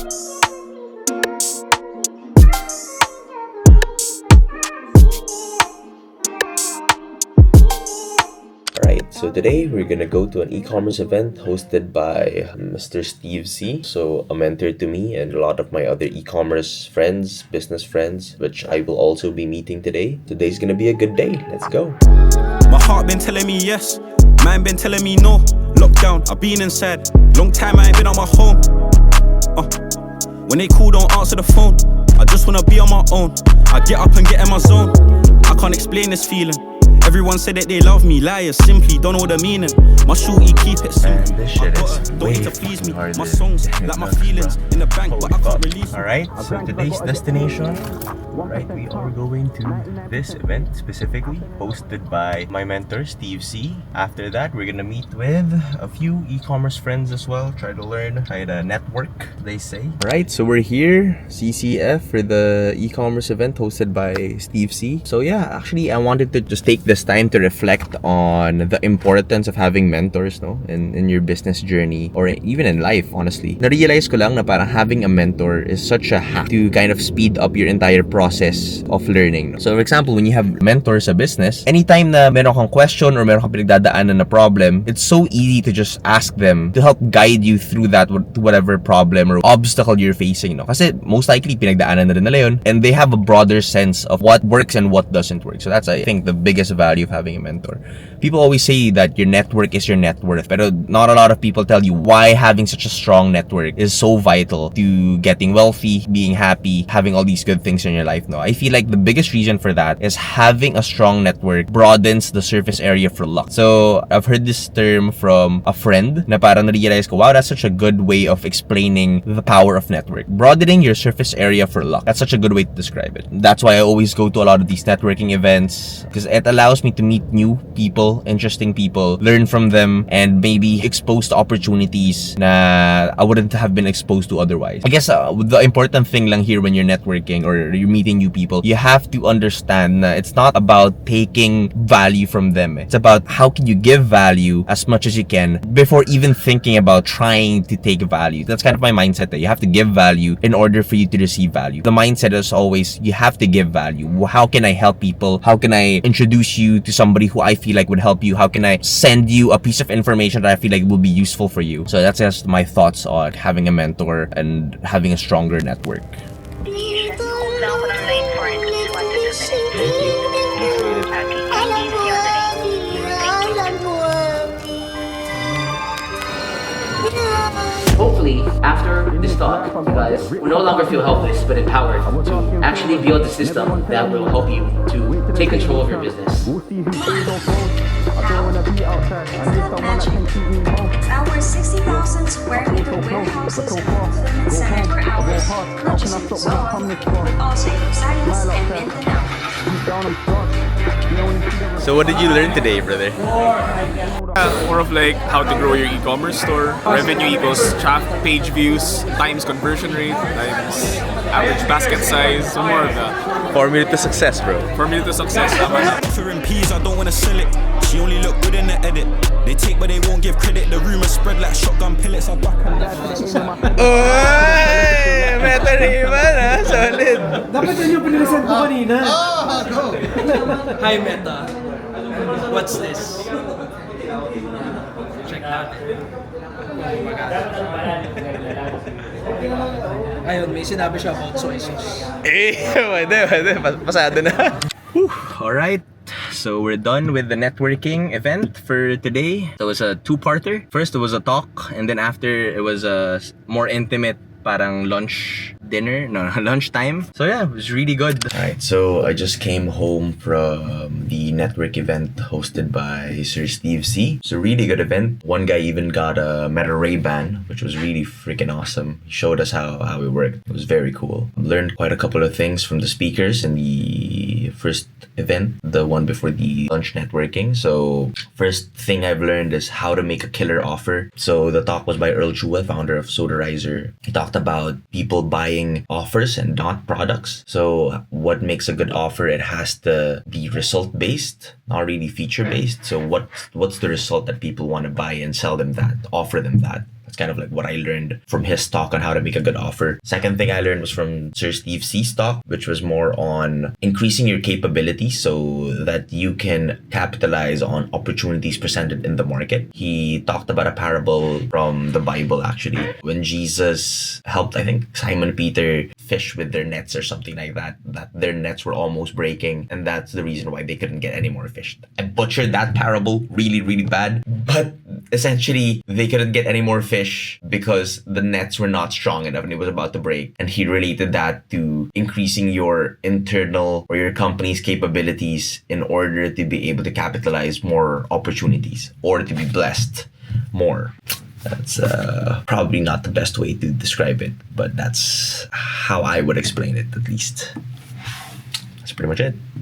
Alright, so today we're gonna go to an e-commerce event hosted by Mr. Steve C. So a mentor to me and a lot of my other e-commerce friends, business friends, which I will also be meeting today. Today's gonna be a good day. Let's go. My heart been telling me yes, mind been telling me no. Lockdown, I've been inside. Long time I ain't been on my home. When they call, don't answer the phone. I just wanna be on my own. I get up and get in my zone. I can't explain this feeling. Everyone said that they love me, liars simply don't know the meaning. My shorty keep it simple. Man, this shit is don't way need to please me. fucking My harder songs to like my hit feelings bro. in the bank, but I can't release. Alright, so today's destination, right, we are going to this event specifically hosted by my mentor Steve C. After that, we're gonna meet with a few e-commerce friends as well, try to network, they say. Alright, so we're here, CCF, for the e-commerce event hosted by Steve C. So yeah, actually I wanted to just take this time to reflect on the importance of having mentors, no, in your business journey or even in life. Honestly, na-realize ko lang na parang having a mentor is such a hack to kind of speed up your entire process of learning. So for example, when you have mentors sa business, anytime na meron kang question or meron kang pinagdadaanan na problem, it's so easy to just ask them to help guide you through that to whatever problem or obstacle you're facing, no? Kasi most likely pinagdaanan na rin nila yun, and they have a broader sense of what works and what doesn't work. So that's, I think, the biggest value of having a mentor. People always say that your network is your net worth, but not a lot of people tell you why having such a strong network is so vital to getting wealthy, being happy, having all these good things in your life. No, I feel like the biggest reason for that is having a strong network broadens the surface area for luck. So I've heard this term from a friend na parang na-realize ko, wow, that's such a good way of explaining the power of network. Broadening your surface area for luck. That's such a good way to describe it. That's why I always go to a lot of these networking events, because it allows me to meet new people, interesting people, learn from them, and maybe expose to opportunities na I wouldn't have been exposed to otherwise. I guess the important thing lang here when you're networking or you're meeting new people, you have to understand that it's not about taking value from them. It's about how can you give value as much as you can before even thinking about trying to take value. That's kind of my mindset, that you have to give value in order for you to receive value. The mindset is always, you have to give value. How can I help people? How can I introduce you to somebody who I feel like would help you? How can I send you a piece of information that I feel like will be useful for you? So that's just my thoughts on having a mentor and having a stronger network. Hopefully, after this talk, you guys will no longer feel helpless, but empowered to actually build a system that will help you to take control of your business. Our 60,000 square meter warehouses and fulfillment center for our not just in Luzon, but also in Visayas and Mindanao. So what did you learn today, brother? More of like how to grow your e-commerce store. Revenue equals traffic, page views, times conversion rate, times average basket size. So more of that. Formula to success, bro. Formula to success. Tama na. Offering peas, I don't wanna sell it. She only look good in the edit. They take but they won't give credit. The rumors spread like shotgun pellets. I duck and dive. Oy! Meta Riman, ha? Solid. Dapat yun yung pinilisan ko kanina. Hi Meta, what's this? Check natin. Ayun, may sinabi siya about soy sauce. Pwede. Pasado na. Alright. So we're done with the networking event for today. So it was a two-parter. First, it was a talk, and then after, it was a more intimate parang lunchtime. So yeah, it was really good. Alright, so I just came home from the network event hosted by Sir Steve C. It's a really good event. One guy even got a Meta Ray-Ban, which was really freaking awesome. He showed us how it worked. It was very cool. Learned quite a couple of things from the speakers in the first event, the one before the lunch networking. So first thing I've learned is how to make a killer offer. So the talk was by Earl Chua, founder of Sodarizer. He talked about people buying offers and not products. So what makes a good offer? It has to be result based, not really feature based. So what's the result that people want to buy and sell them that, offer them that? That's kind of like what I learned from his talk on how to make a good offer. Second thing I learned was from Sir Steve C's talk, which was more on increasing your capabilities so that you can capitalize on opportunities presented in the market. He talked about a parable from the Bible, actually, when Jesus helped, I think, Simon Peter fish with their nets or something like that their nets were almost breaking, and that's the reason why they couldn't get any more fish. I butchered that parable really, really bad, but essentially they couldn't get any more fish because the nets were not strong enough and it was about to break. And he related that to increasing your internal or your company's capabilities in order to be able to capitalize more opportunities or to be blessed more. That's probably not the best way to describe it, but that's how I would explain it, at least. That's pretty much it.